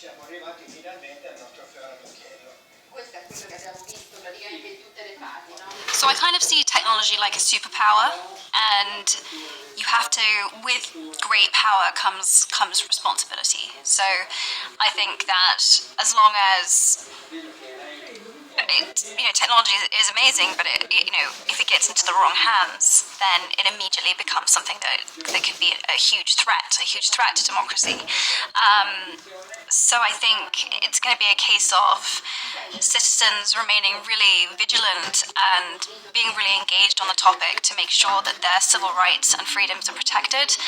So I kind of see technology like a superpower, and you have to, with great power comes responsibility. So I think that as long as technology is amazing, but if it gets into the wrong hands, then it immediately becomes something that could be a huge threat to democracy. So I think it's going to be a case of citizens remaining really vigilant and being really engaged on the topic to make sure that their civil rights and freedoms are protected,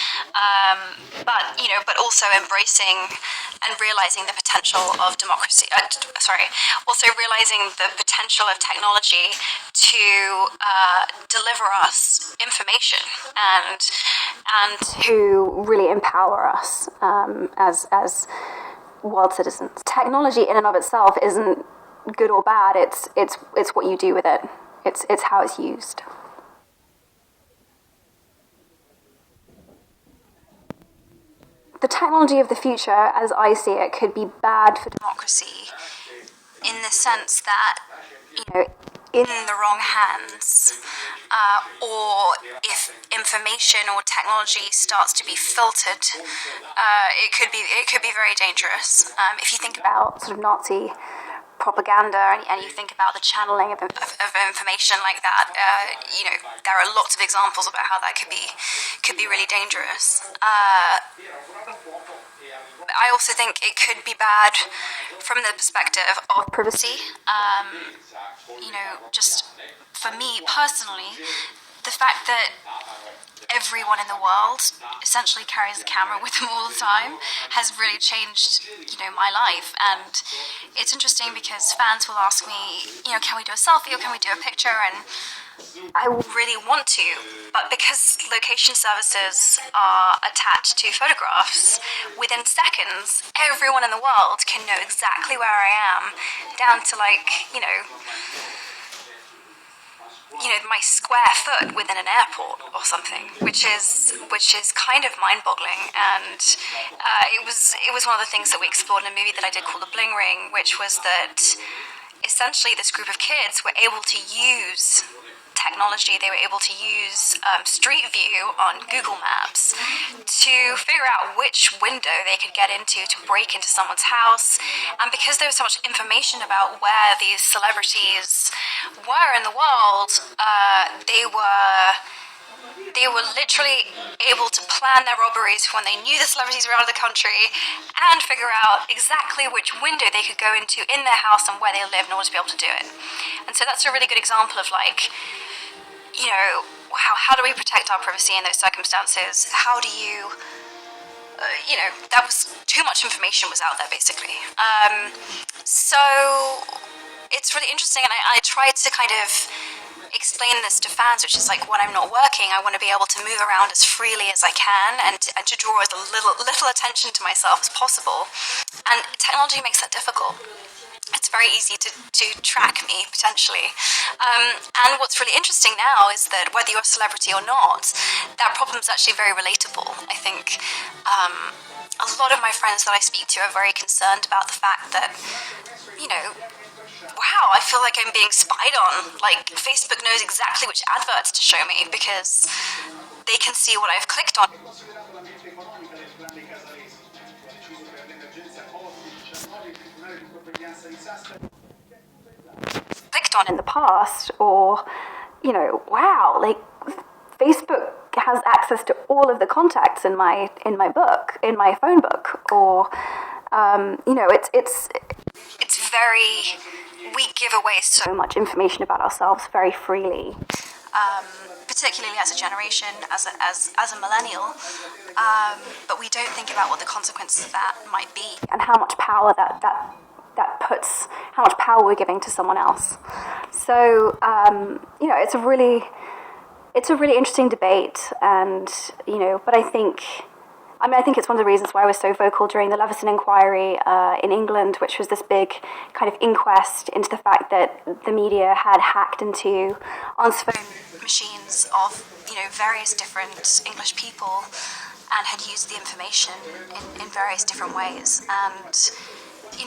but also embracing and realizing the potential of democracy. Also realizing the potential of technology to deliver us information and to really empower us as world citizens. Technology in and of itself isn't good or bad. It's what you do with it. It's how it's used. The technology of the future, as I see it, could be bad for democracy in the sense that, in the wrong hands, or if information or technology starts to be filtered, it could be very dangerous. If you think about sort of Nazi propaganda and you think about the channeling of information like that, there are lots of examples about how that could be really dangerous. I also think it could be bad from the perspective of privacy. Just for me personally, the fact that everyone in the world essentially carries a camera with them all the time has really changed, my life. And it's interesting because fans will ask me, can we do a selfie or can we do a picture? And I really want to, but because location services are attached to photographs, within seconds, everyone in the world can know exactly where I am, down to my square foot within an airport or something, which is kind of mind-boggling. And it was one of the things that we explored in a movie that I did called The Bling Ring, which was that essentially this group of kids were able to use technology. They were able to use Street View on Google Maps to figure out which window they could get into to break into someone's house. And because there was so much information about where these celebrities were in the world, they were literally able to plan their robberies when they knew the celebrities were out of the country and figure out exactly which window they could go into in their house and where they lived in order to be able to do it. And so that's a really good example of how do we protect our privacy in those circumstances? How do you, that was too much information was out there basically. So it's really interesting, and I tried to kind of explain this to fans, which is like when I'm not working, I want to be able to move around as freely as I can and to draw as little attention to myself as possible. And technology makes that difficult. It's very easy to track me, potentially. And what's really interesting now is that whether you're a celebrity or not, that problem is actually very relatable. I think a lot of my friends that I speak to are very concerned about the fact that, wow, I feel like I'm being spied on. Like, Facebook knows exactly which adverts to show me because they can see what I've clicked on. Clicked on in the past, or, wow, like, Facebook has access to all of the contacts in my book, in my phone book, or, it's very, we give away so much information about ourselves very freely, particularly as a generation, as a millennial, but we don't think about what the consequences of that might be and how much power that puts, how much power we're giving to someone else. So, it's a really interesting debate, and, but I think it's one of the reasons why I was so vocal during the Leveson inquiry in England, which was this big kind of inquest into the fact that the media had hacked into answer phone machines of, various different English people and had used the information in various different ways. And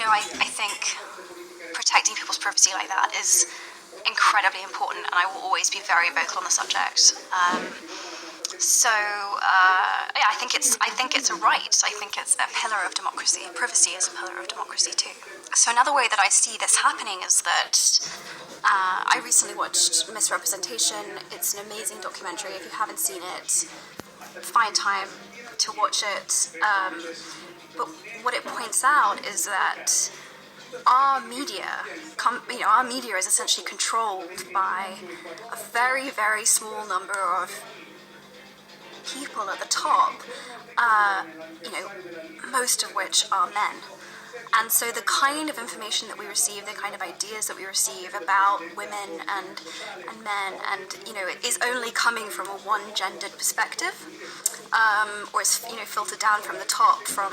I think protecting people's privacy like that is incredibly important, and I will always be very vocal on the subject. I think it's a right. I think it's a pillar of democracy. Privacy is a pillar of democracy too. So another way that I see this happening is that I recently watched Misrepresentation. It's an amazing documentary. If you haven't seen it, find time to watch it. But what it points out is that our media is essentially controlled by a very, very small number of people at the top, most of which are men. And so the kind of information that we receive, the kind of ideas that we receive about women and men, and it is only coming from a one-gendered perspective, or is filtered down from the top from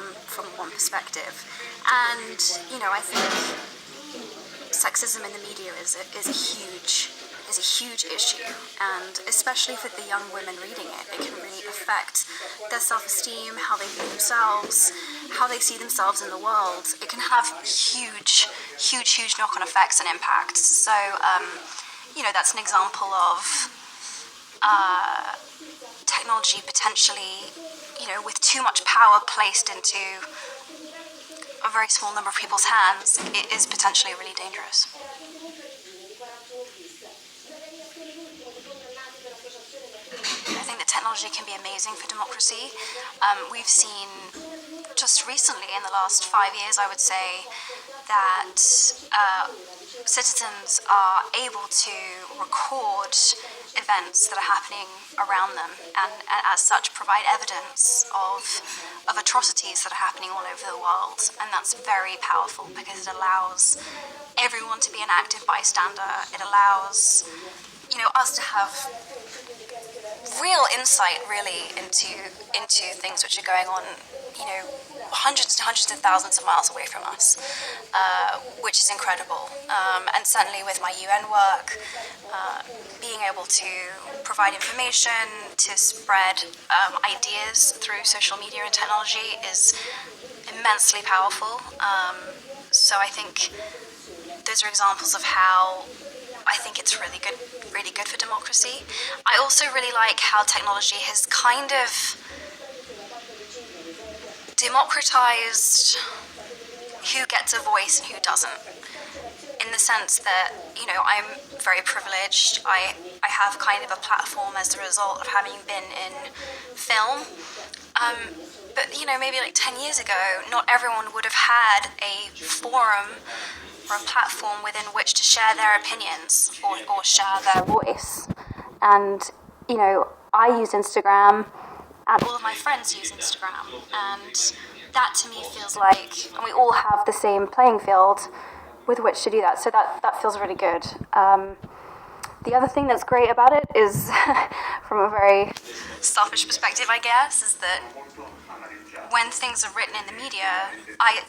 one perspective. And I think sexism in the media is a huge issue, and especially for the young women reading it, it can really affect their self-esteem, how they view themselves, how they see themselves in the world. It can have huge knock-on effects and impacts. So, that's an example of technology potentially, with too much power placed into a very small number of people's hands, it is potentially really dangerous. I think that technology can be amazing for democracy. We've seen just recently, in the last 5 years, I would say, that citizens are able to record events that are happening around them, and as such provide evidence of atrocities that are happening all over the world. And that's very powerful because it allows everyone to be an active bystander. It allows us to have real insight really into things which are going on hundreds of thousands of miles away from us, which is incredible. And certainly with my UN work, being able to provide information, to spread ideas through social media and technology is immensely powerful. So I think those are examples of how I think it's really good for democracy. I also really like how technology has kind of democratized who gets a voice and who doesn't, in the sense that I'm very privileged. I have kind of a platform as a result of having been in film, but maybe like 10 years ago, not everyone would have had a forum or a platform within which to share their opinions or share their voice. And I use Instagram, and all of my friends use Instagram, and that to me feels like we all have the same playing field with which to do that. So that feels really good. The other thing that's great about it is, from a very selfish perspective, I guess, is that when things are written in the media,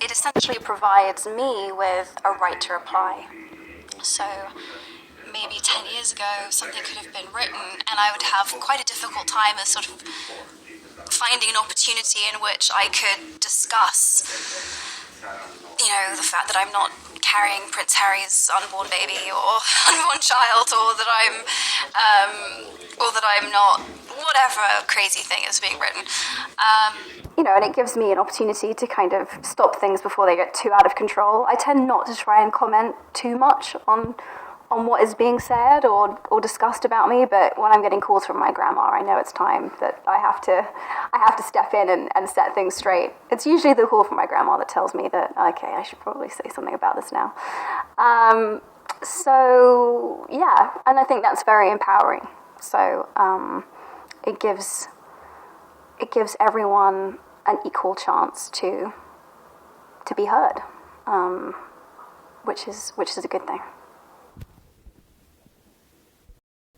it essentially provides me with a right to reply. So maybe 10 years ago, something could have been written, and I would have quite a difficult time of sort of finding an opportunity in which I could discuss, the fact that I'm not carrying Prince Harry's unborn baby or unborn child, or that I'm not, whatever crazy thing is being written. And it gives me an opportunity to kind of stop things before they get too out of control. I tend not to try and comment too much on what is being said or discussed about me, but when I'm getting calls from my grandma, I know it's time that I have to step in and set things straight. It's usually the call from my grandma that tells me that, okay, I should probably say something about this now. So yeah, and I think that's very empowering. So it gives everyone an equal chance to be heard, which is a good thing.